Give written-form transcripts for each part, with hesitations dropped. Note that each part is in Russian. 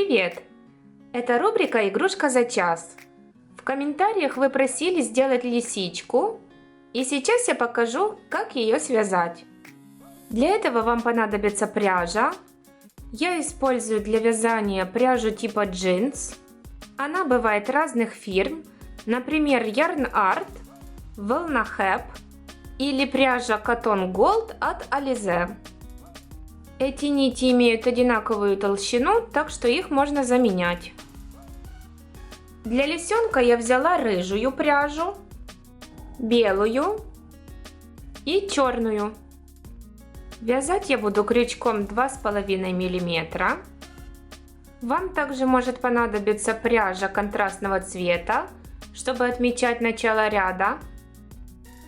Привет! Это рубрика «Игрушка за час». В комментариях вы просили сделать лисичку, и сейчас я покажу, как ее связать. Для этого вам понадобится пряжа. Я использую для вязания пряжу типа джинс. Она бывает разных фирм, например, Yarn Art, Волна Хэп или пряжа Cotton Gold от Alize. Эти нити имеют одинаковую толщину, так что их можно заменять. Для лисенка я взяла рыжую пряжу, белую и черную. Вязать я буду крючком 2,5 мм. Вам также может понадобиться пряжа контрастного цвета, чтобы отмечать начало ряда,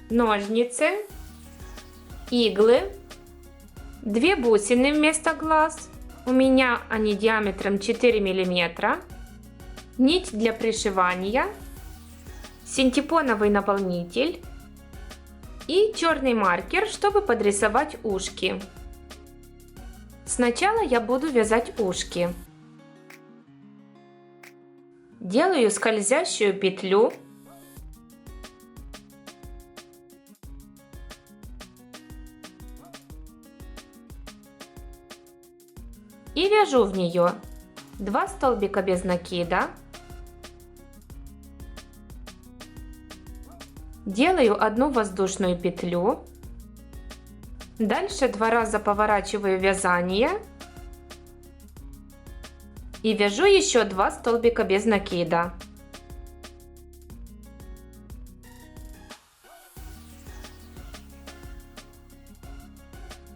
ножницы, иглы, 2 бусины вместо глаз, у меня они диаметром 4 мм, нить для пришивания, синтепоновый наполнитель и черный маркер, чтобы подрисовать ушки. Сначала я буду вязать ушки. Делаю скользящую петлю. И вяжу в нее 2 столбика без накида. Делаю одну воздушную петлю. Дальше 2 раза поворачиваю вязание. И вяжу еще 2 столбика без накида.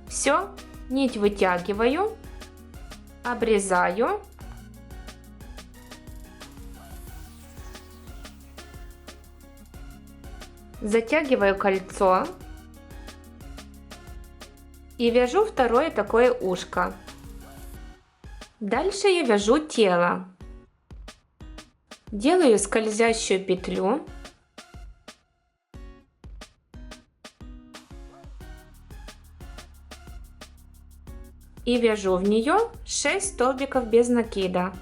Все, нить вытягиваю. Обрезаю. Затягиваю кольцо. И вяжу второе такое ушко. Дальше я вяжу тело. Делаю скользящую петлю. И вяжу в нее 6 столбиков без накида.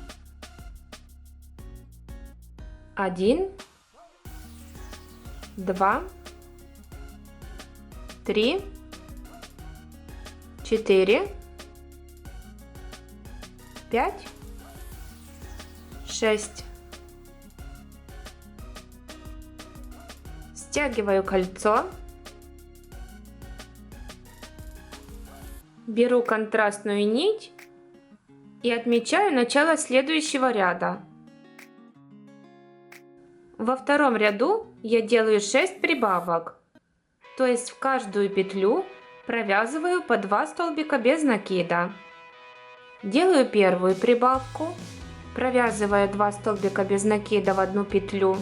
1, 2, 3, 4, 5, 6. Стягиваю кольцо. Беру контрастную нить и отмечаю начало следующего ряда. Во втором ряду я делаю 6 прибавок, то есть в каждую петлю провязываю по 2 столбика без накида. Делаю первую прибавку, провязывая 2 столбика без накида в одну петлю.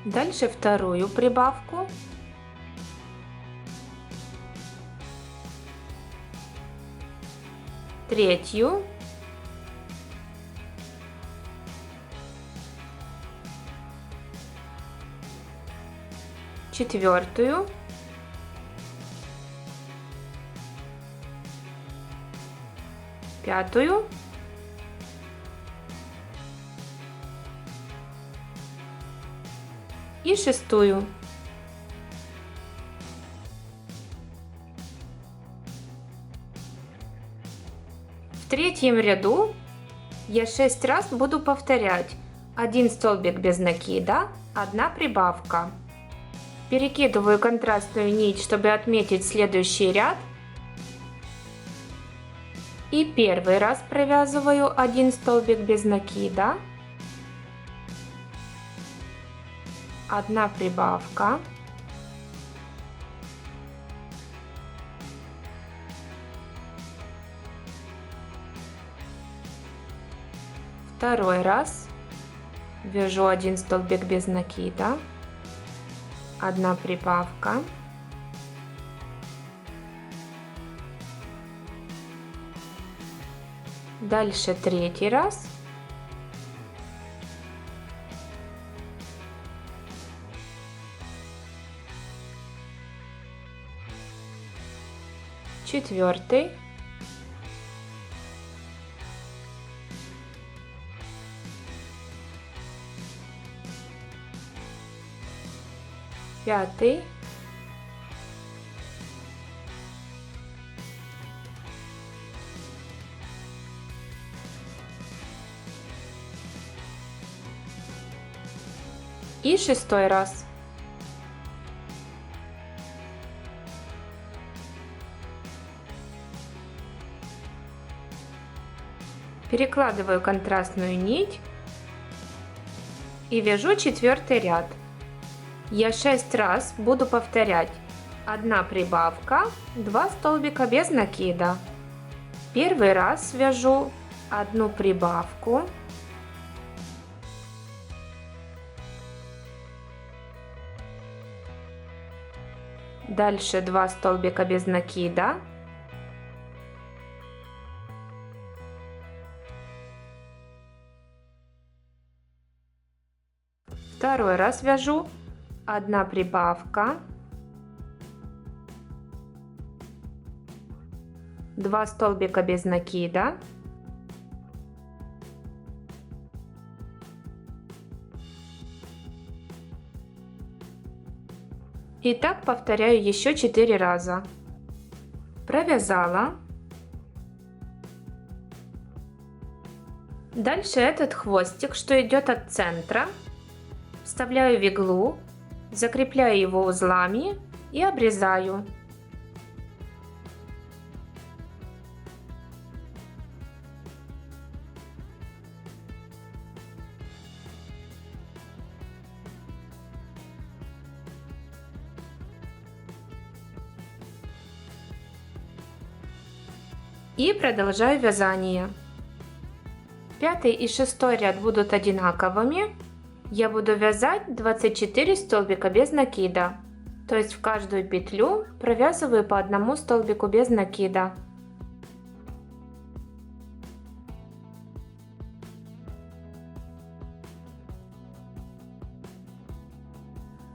Дальше вторую прибавку. Третью. Четвертую. Пятую. И шестую. В третьем ряду я 6 раз буду повторять 1 столбик без накида, 1 прибавка. Перекидываю контрастную нить, чтобы отметить следующий ряд. И первый раз провязываю 1 столбик без накида, 1 прибавка. Второй раз вяжу 1 столбик без накида, 1 прибавка. Дальше третий раз. 4, 5, 6 раз. Перекладываю контрастную нить и вяжу 4 ряд. Я 6 раз буду повторять 1 прибавка, 2 столбика без накида. Первый раз вяжу 1 прибавку, дальше 2 столбика без накида, второй раз вяжу 1 прибавка, 2 столбика без накида, и так повторяю еще 4 раза. Провязала. Дальше этот хвостик, что идет от центра, вставляю в иглу, закрепляю его узлами и обрезаю. И продолжаю вязание. 5 и 6 ряд будут одинаковыми. Я буду вязать 24 столбика без накида, то есть в каждую петлю провязываю по 1 столбику без накида.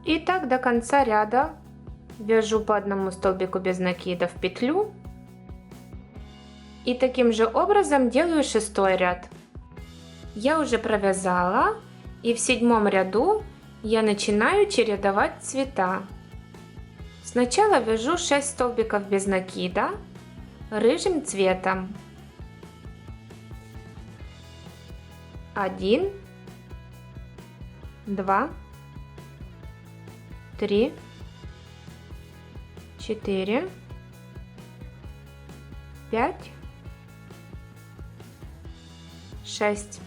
И так до конца ряда вяжу по 1 столбику без накида в петлю. И таким же образом делаю 6 ряд. Я уже провязала, и в 7 ряду я начинаю чередовать цвета. Сначала вяжу 6 столбиков без накида рыжим цветом. 1, 2, 3, 4, 5, 6.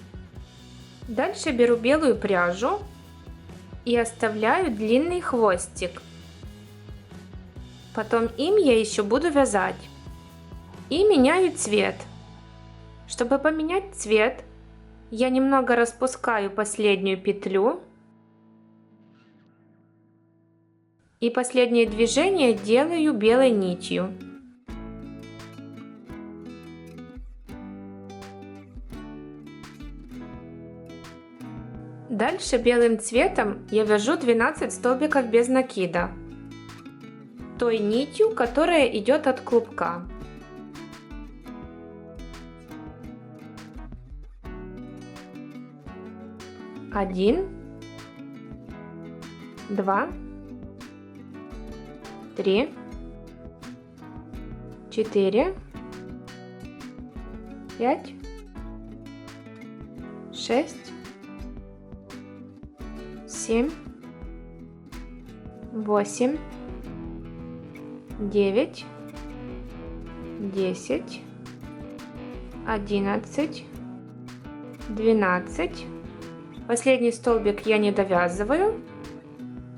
Дальше беру белую пряжу и оставляю длинный хвостик. Потом им я еще буду вязать. И меняю цвет. Чтобы поменять цвет, я немного распускаю последнюю петлю. И последнее движение делаю белой нитью. Дальше белым цветом я вяжу 12 столбиков без накида, той нитью, которая идет от клубка. Один, 2, 3, 4, 5, 6, 7, 8, 9, 10, 11, 12. Последний столбик я не довязываю,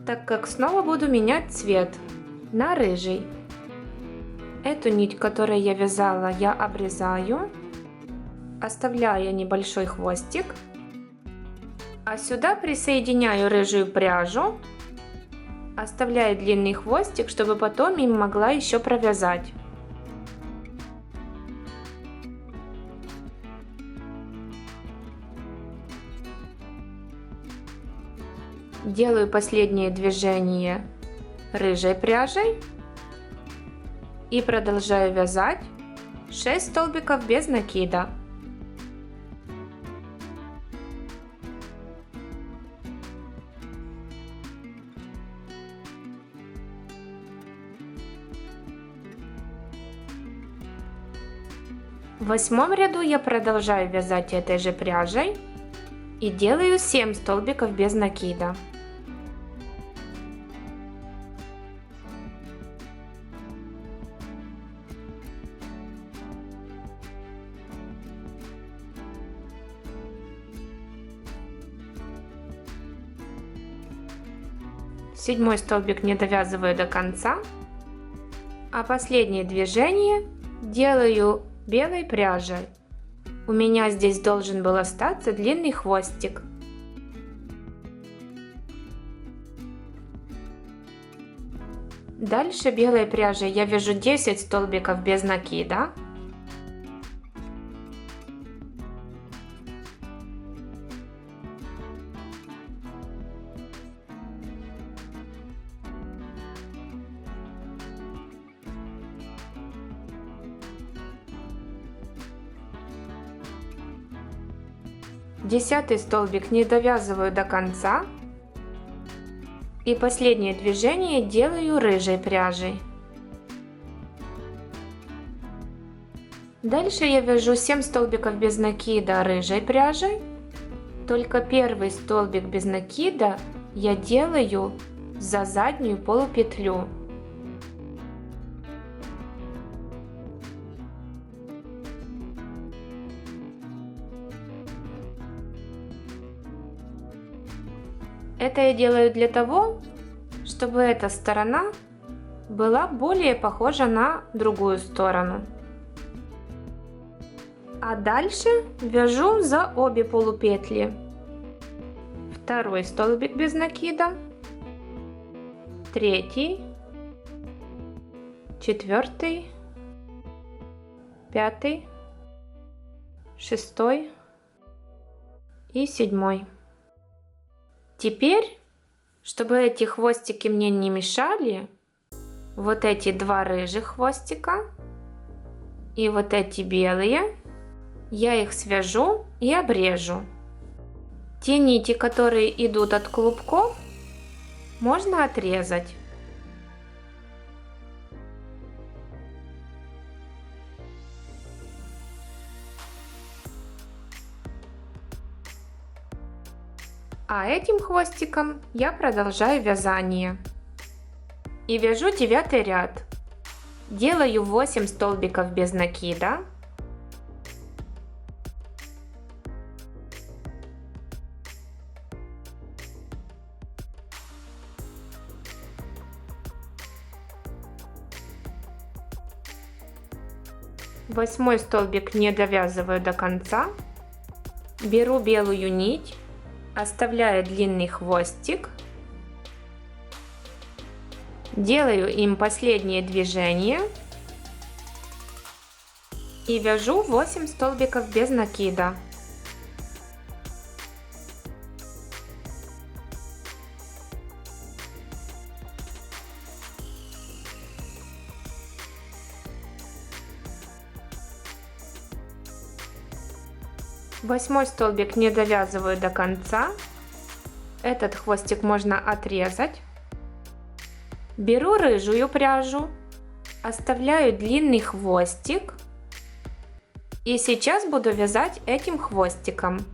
так как снова буду менять цвет на рыжий. Эту нить, которой я вязала, я обрезаю, оставляя небольшой хвостик. А сюда присоединяю рыжую пряжу, оставляю длинный хвостик, чтобы потом им могла еще провязать. Делаю последнее движение рыжей пряжей И продолжаю вязать 6 столбиков без накида. В 8 ряду я продолжаю вязать этой же пряжей и делаю 7 столбиков без накида. Седьмой столбик не довязываю до конца, а последнее движение делаю белой пряжей. У меня здесь должен был остаться длинный хвостик. Дальше белой пряжей я вяжу 10 столбиков без накида. Десятый столбик не довязываю до конца. И последнее движение делаю рыжей пряжей. Дальше я вяжу 7 столбиков без накида рыжей пряжей. Только первый столбик без накида я делаю за заднюю полупетлю. Это я делаю для того, чтобы эта сторона была более похожа на другую сторону. А дальше вяжу за обе полупетли. Второй столбик без накида, третий, четвертый, пятый, шестой и седьмой. Теперь, чтобы эти хвостики мне не мешали, вот эти два рыжих хвостика и вот эти белые, я их свяжу и обрежу. Те нити, которые идут от клубков, можно отрезать. А этим хвостиком я продолжаю вязание. И вяжу 9 ряд. Делаю 8 столбиков без накида. Восьмой столбик не довязываю до конца. Беру белую нить. Оставляю длинный хвостик, делаю им последнее движение и вяжу 8 столбиков без накида. Восьмой столбик не довязываю до конца. Этот хвостик можно отрезать. Беру рыжую пряжу, оставляю длинный хвостик и сейчас буду вязать этим хвостиком.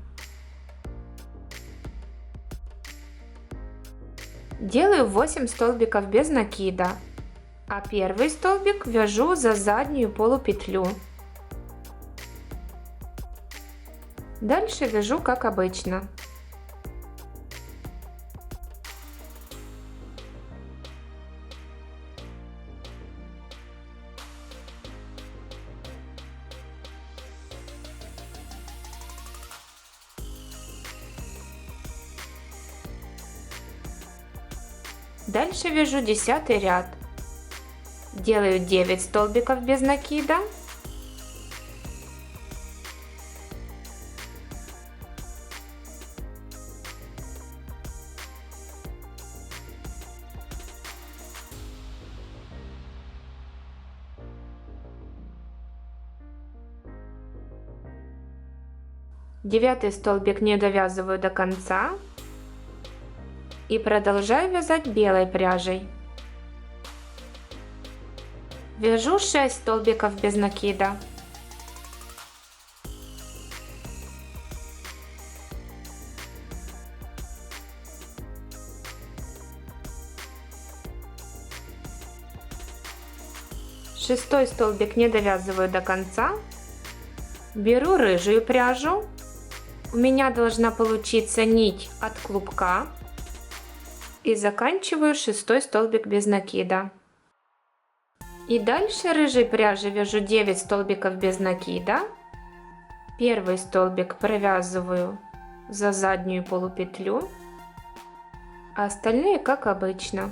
Делаю 8 столбиков без накида, а первый столбик вяжу за заднюю полупетлю. Дальше вяжу как обычно. Дальше вяжу 10 ряд. Делаю 9 столбиков без накида. 9 столбик не довязываю до конца и продолжаю вязать белой пряжей. Вяжу 6 столбиков без накида. Шестой столбик не довязываю до конца. Беру рыжую пряжу. У меня должна получиться нить от клубка. И заканчиваю 6 столбик без накида. И дальше рыжей пряжи вяжу 9 столбиков без накида. Первый столбик провязываю за заднюю полупетлю, а остальные как обычно.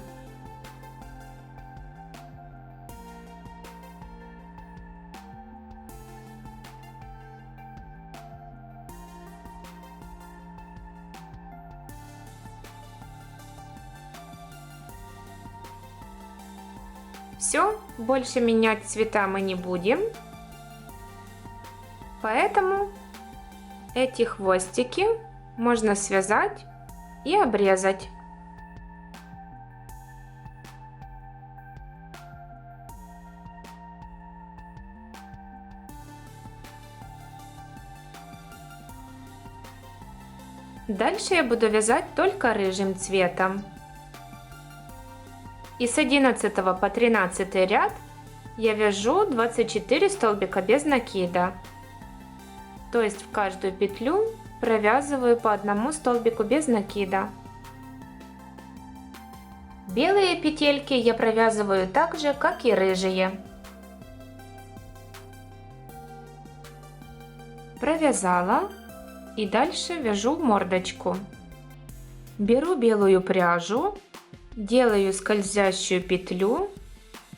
Все, больше менять цвета мы не будем, поэтому эти хвостики можно связать и обрезать. Дальше я буду вязать только рыжим цветом. И с 11 по 13 ряд я вяжу 24 столбика без накида. То есть в каждую петлю провязываю по одному столбику без накида. Белые петельки я провязываю так же, как и рыжие. Провязала и дальше вяжу мордочку. Беру белую пряжу. Делаю скользящую петлю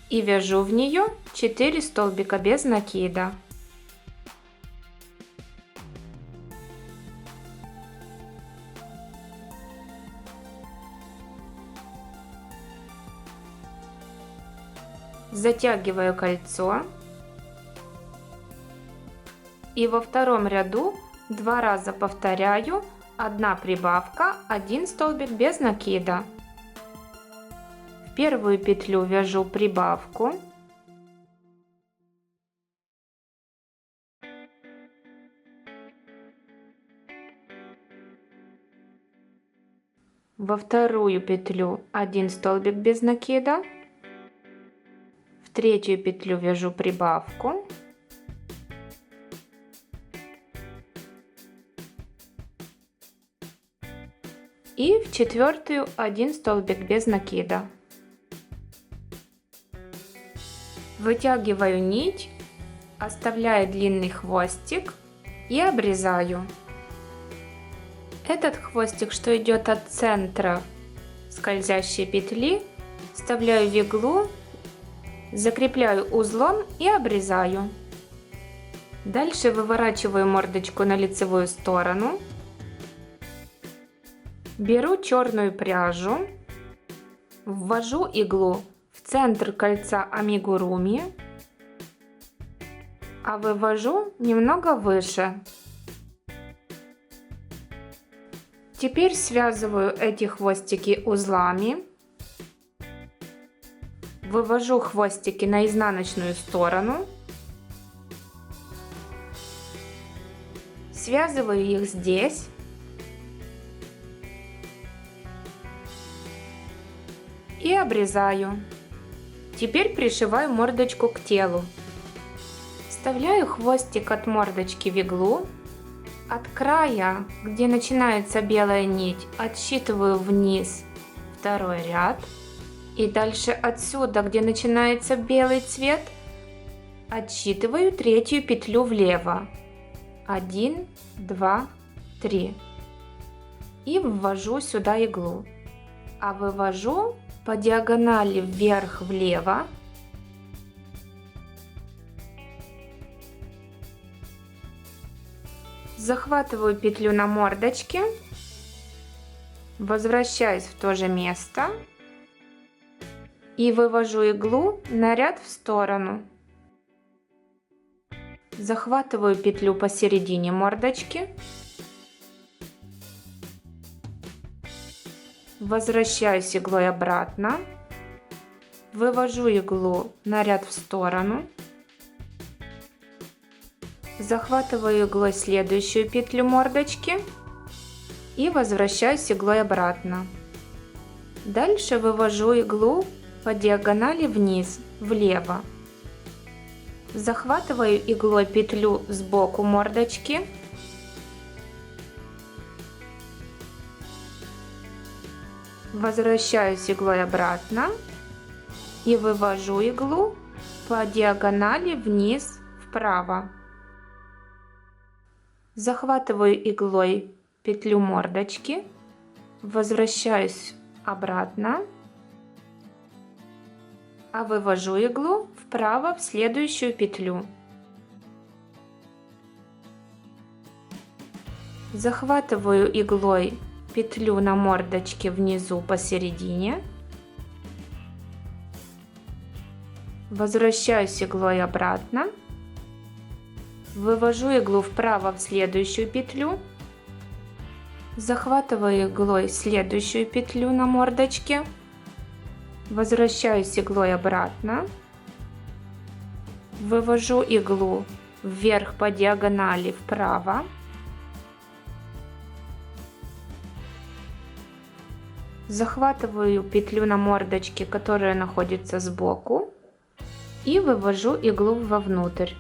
и вяжу в нее 4 столбика без накида. Затягиваю кольцо и во втором ряду 2 раза повторяю: 1 прибавка, 1 столбик без накида. В первую петлю вяжу прибавку, во вторую петлю 1 столбик без накида, в третью петлю вяжу прибавку, и в четвертую 1 столбик без накида. Вытягиваю нить, оставляю длинный хвостик и обрезаю. Этот хвостик, что идет от центра скользящей петли, вставляю в иглу, закрепляю узлом и обрезаю. Дальше выворачиваю мордочку на лицевую сторону. Беру черную пряжу, ввожу иглу в центр кольца амигуруми, а вывожу немного выше. Теперь связываю эти хвостики узлами, вывожу хвостики на изнаночную сторону, связываю их здесь. И обрезаю. Теперь пришиваю мордочку к телу. Вставляю хвостик от мордочки в иглу. От края, где начинается белая нить, отсчитываю вниз второй ряд. И дальше отсюда, где начинается белый цвет, отсчитываю третью петлю влево. 1, 2, 3. И ввожу сюда иглу. А вывожу по диагонали вверх влево. Захватываю петлю на мордочке, возвращаюсь в то же место и вывожу иглу на ряд в сторону. Захватываю петлю посередине мордочки Возвращаюсь иглой обратно. Вывожу иглу на ряд в сторону. Захватываю иглой следующую петлю мордочки и возвращаюсь иглой обратно. Дальше вывожу иглу по диагонали вниз, влево. Захватываю иглой петлю сбоку мордочки. Возвращаюсь иглой обратно и вывожу иглу по диагонали вниз, вправо. Захватываю иглой петлю мордочки, возвращаюсь обратно, а вывожу иглу вправо в следующую петлю. Захватываю иглой петлю на мордочке внизу посередине, возвращаюсь иглой обратно, вывожу иглу вправо в следующую петлю, захватываю иглой следующую петлю на мордочке, возвращаюсь иглой обратно, вывожу иглу вверх по диагонали вправо, захватываю петлю на мордочке, которая находится сбоку, и вывожу иглу вовнутрь.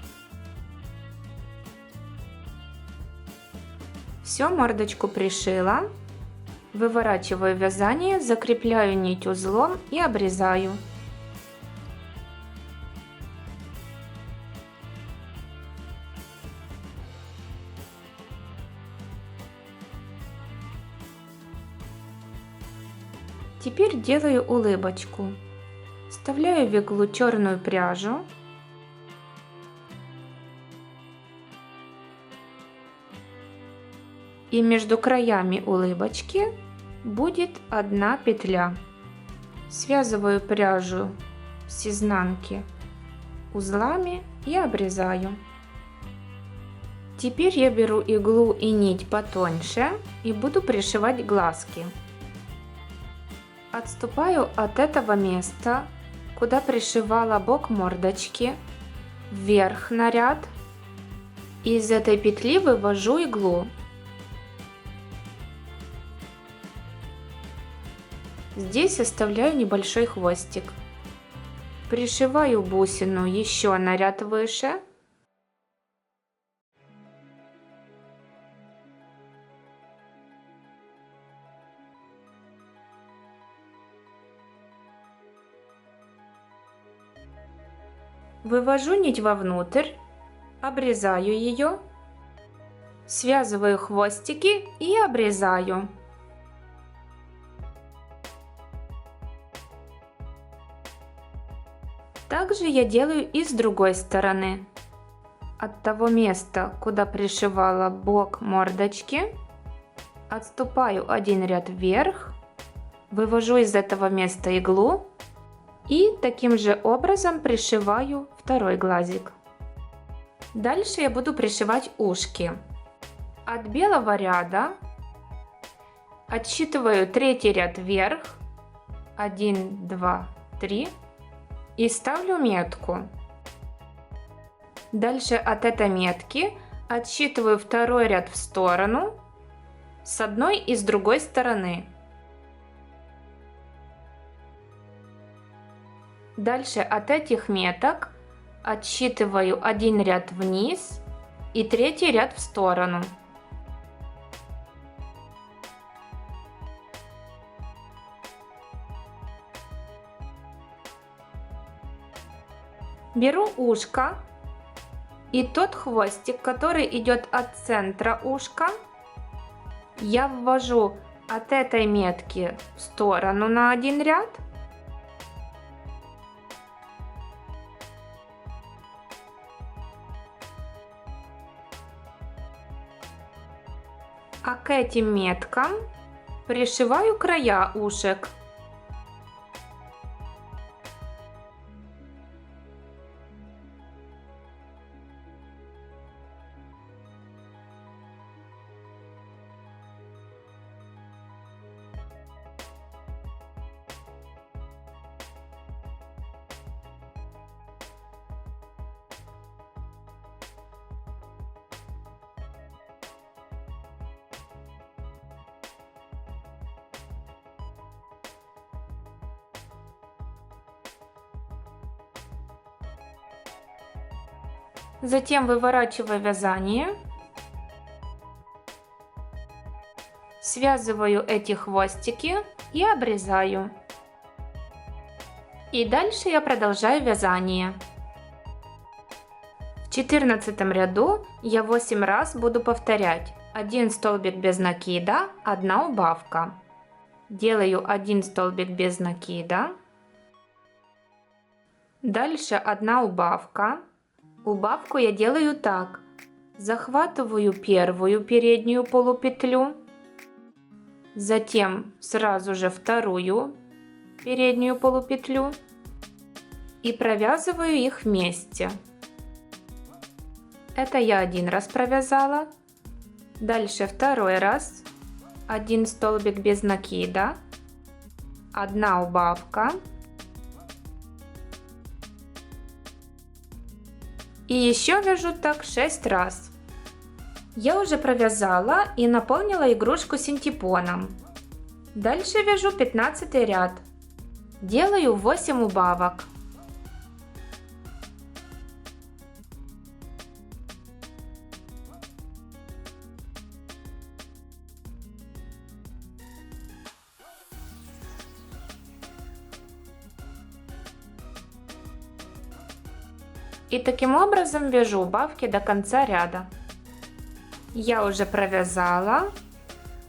Все, мордочку пришила. Выворачиваю вязание, закрепляю нить узлом и обрезаю. Теперь делаю улыбочку. Вставляю в иглу черную пряжу. И между краями улыбочки будет одна петля. Связываю пряжу с изнанки узлами и обрезаю. Теперь я беру иглу и нить потоньше и буду пришивать глазки. Отступаю от этого места, куда пришивала бок мордочки, вверх на ряд. Из этой петли вывожу иглу. Здесь оставляю небольшой хвостик. Пришиваю бусину еще на ряд выше. Вывожу нить вовнутрь, обрезаю ее, связываю хвостики и обрезаю. Также я делаю и с другой стороны. От того места, куда пришивала бок мордочки, отступаю один ряд вверх, вывожу из этого места иглу и таким же образом пришиваю второй глазик. Дальше я буду пришивать ушки. От белого ряда отсчитываю третий ряд вверх, 1, 2, 3 и ставлю метку. Дальше от этой метки отсчитываю второй ряд в сторону с одной и с другой стороны. Дальше от этих меток отсчитываю один ряд вниз и третий ряд в сторону. Беру ушко и тот хвостик, который идет от центра ушка, я ввожу от этой метки в сторону на один ряд. А к этим меткам пришиваю края ушек. Затем выворачиваю вязание. Связываю эти хвостики и обрезаю. И дальше я продолжаю вязание. В 14 ряду я 8 раз буду повторять. 1 столбик без накида, 1 убавка. Делаю 1 столбик без накида. Дальше 1 убавка. Убавку я делаю так. Захватываю первую переднюю полупетлю. Затем сразу же вторую переднюю полупетлю и провязываю их вместе. Это я один раз провязала. Дальше второй раз. 1 столбик без накида, 1 убавка и еще вяжу так 6 раз. Я уже провязала и наполнила игрушку синтепоном. Дальше вяжу 15 ряд. Делаю 8 убавок. И таким образом вяжу убавки до конца ряда. Я уже провязала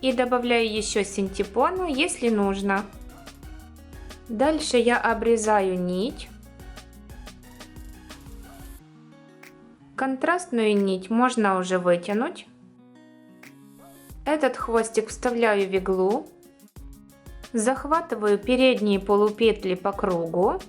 и добавляю еще синтепона, если нужно. Дальше я обрезаю нить. Контрастную нить можно уже вытянуть. Этот хвостик вставляю в иглу. Захватываю передние полупетли по кругу.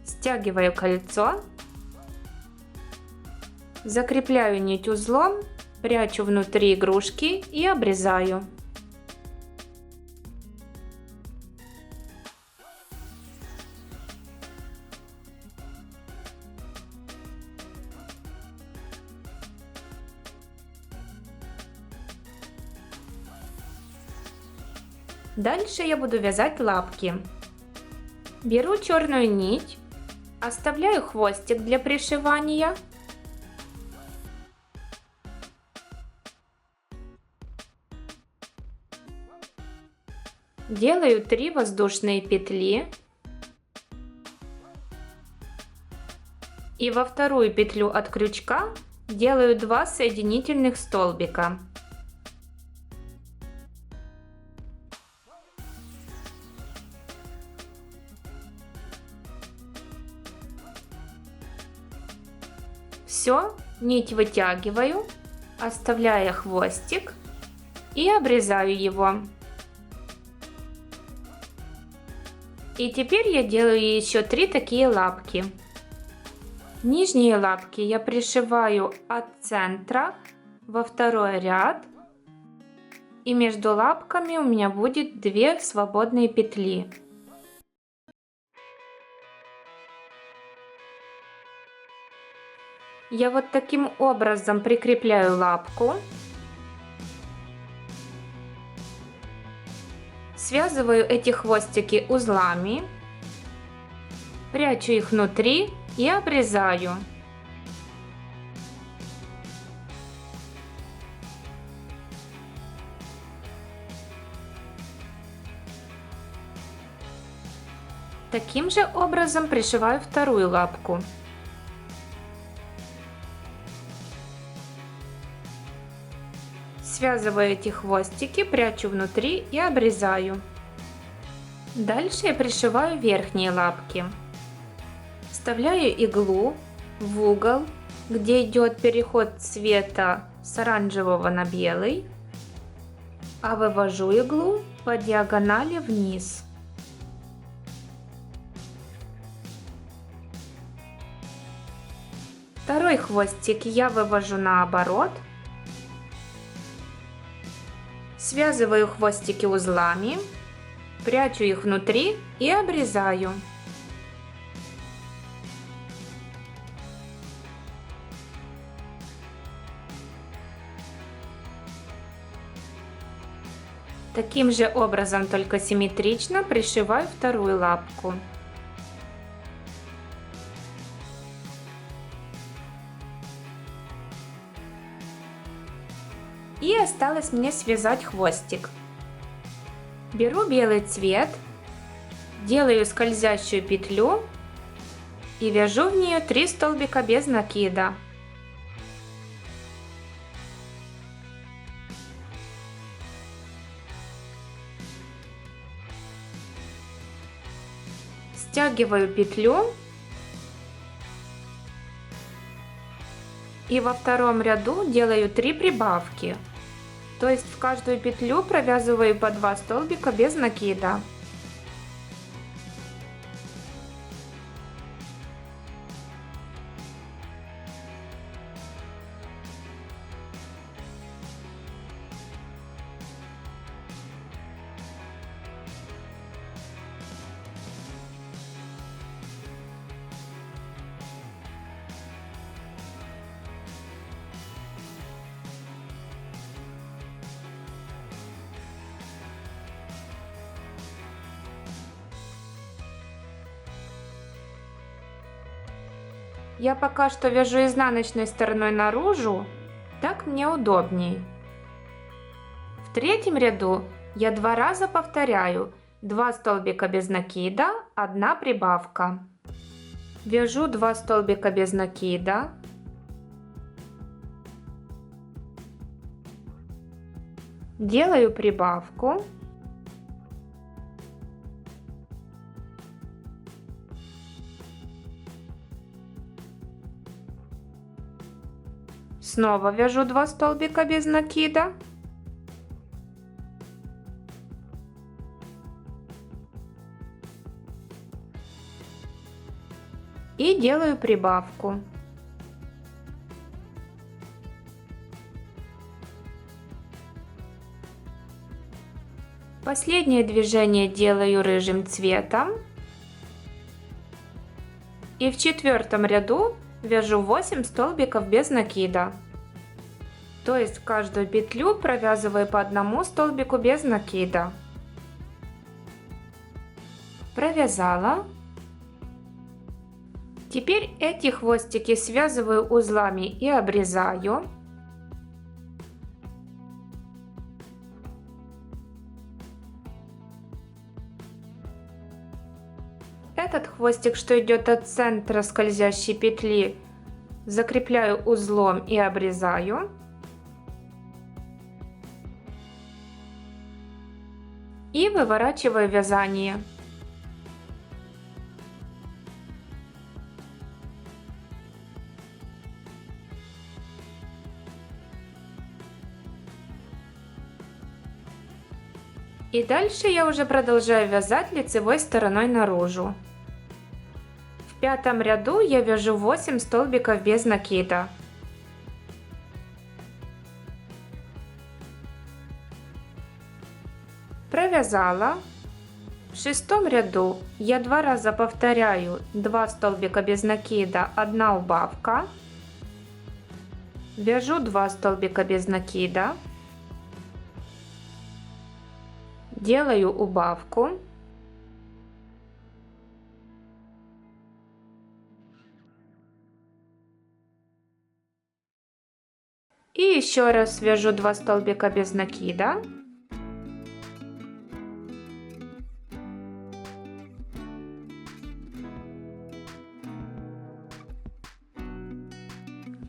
Стягиваю кольцо, закрепляю нить узлом, прячу внутри игрушки и обрезаю. Дальше я буду вязать лапки. Беру черную нить. Оставляю хвостик для пришивания. Делаю 3 воздушные петли. И во вторую петлю от крючка делаю 2 соединительных столбика. Все, нить вытягиваю, оставляя хвостик и обрезаю его. И теперь я делаю еще 3 такие лапки. Нижние лапки я пришиваю от центра во второй ряд. И между лапками у меня будет 2 свободные петли. Я вот таким образом прикрепляю лапку. Связываю эти хвостики узлами. Прячу их внутри и обрезаю. Таким же образом пришиваю вторую лапку. Связываю эти хвостики, прячу внутри и обрезаю. Дальше я пришиваю верхние лапки. Вставляю иглу в угол, где идет переход цвета с оранжевого на белый, а вывожу иглу по диагонали вниз. Второй хвостик я вывожу наоборот. Связываю хвостики узлами, прячу их внутри и обрезаю. Таким же образом, только симметрично, пришиваю вторую лапку. И осталось мне связать хвостик. Беру белый цвет, делаю скользящую петлю и вяжу в нее 3 столбика без накида. Стягиваю петлю и во втором ряду делаю 3 прибавки, то есть в каждую петлю провязываю по 2 столбика без накида. Я пока что вяжу изнаночной стороной наружу, так мне удобней. В третьем ряду я 2 раза повторяю 2 столбика без накида, 1 прибавка. Вяжу 2 столбика без накида. Делаю прибавку. Снова вяжу 2 столбика без накида. И делаю прибавку. Последнее движение делаю рыжим цветом. И в четвертом ряду вяжу 8 столбиков без накида. То есть в каждую петлю провязываю по 1 столбику без накида. Провязала. Теперь эти хвостики связываю узлами и обрезаю. Этот хвостик, что идет от центра скользящей петли, закрепляю узлом и обрезаю. И выворачиваю вязание. И дальше я уже продолжаю вязать лицевой стороной наружу. В пятом ряду я вяжу 8 столбиков без накида. Провязала. В шестом ряду я 2 раза повторяю 2 столбика без накида, 1 убавка. Вяжу 2 столбика без накида. Делаю убавку. И еще раз вяжу 2 столбика без накида.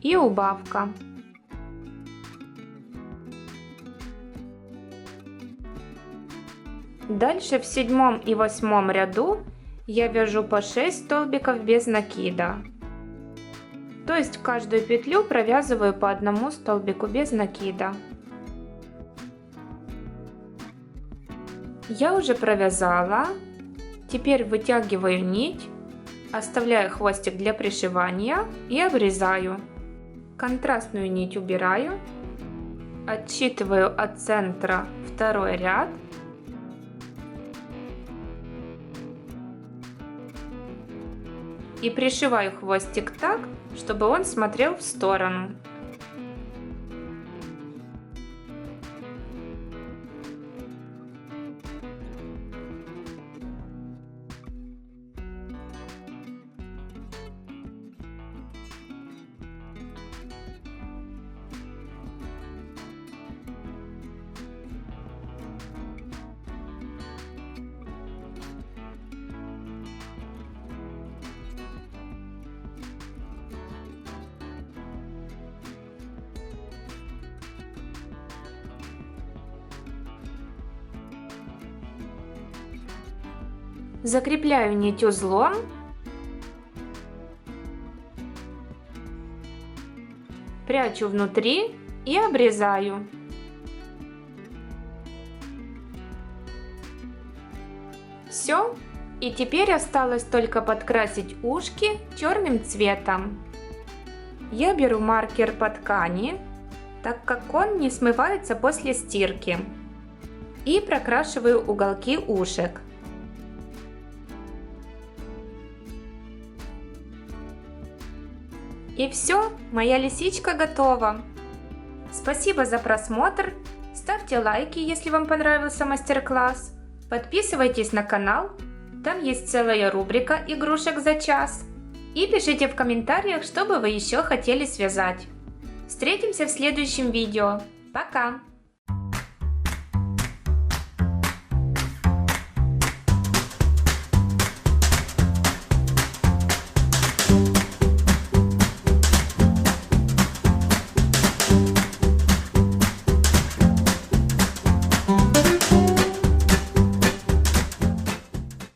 И убавка. Дальше в 7 и 8 ряду я вяжу по 6 столбиков без накида. То есть в каждую петлю провязываю по 1 столбику без накида. Я уже провязала. Теперь вытягиваю нить, оставляю хвостик для пришивания и обрезаю. Контрастную нить убираю, отсчитываю от центра 2 ряд. И пришиваю хвостик так, чтобы он смотрел в сторону. Закрепляю нить узлом. Прячу внутри и обрезаю. Все. И теперь осталось только подкрасить ушки черным цветом. Я беру маркер по ткани, так как он не смывается после стирки, и прокрашиваю уголки ушек. И все, моя лисичка готова. Спасибо за просмотр, ставьте лайки, если вам понравился мастер-класс, подписывайтесь на канал, там есть целая рубрика игрушек за час, и пишите в комментариях, что бы вы еще хотели связать. Встретимся в следующем видео. Пока!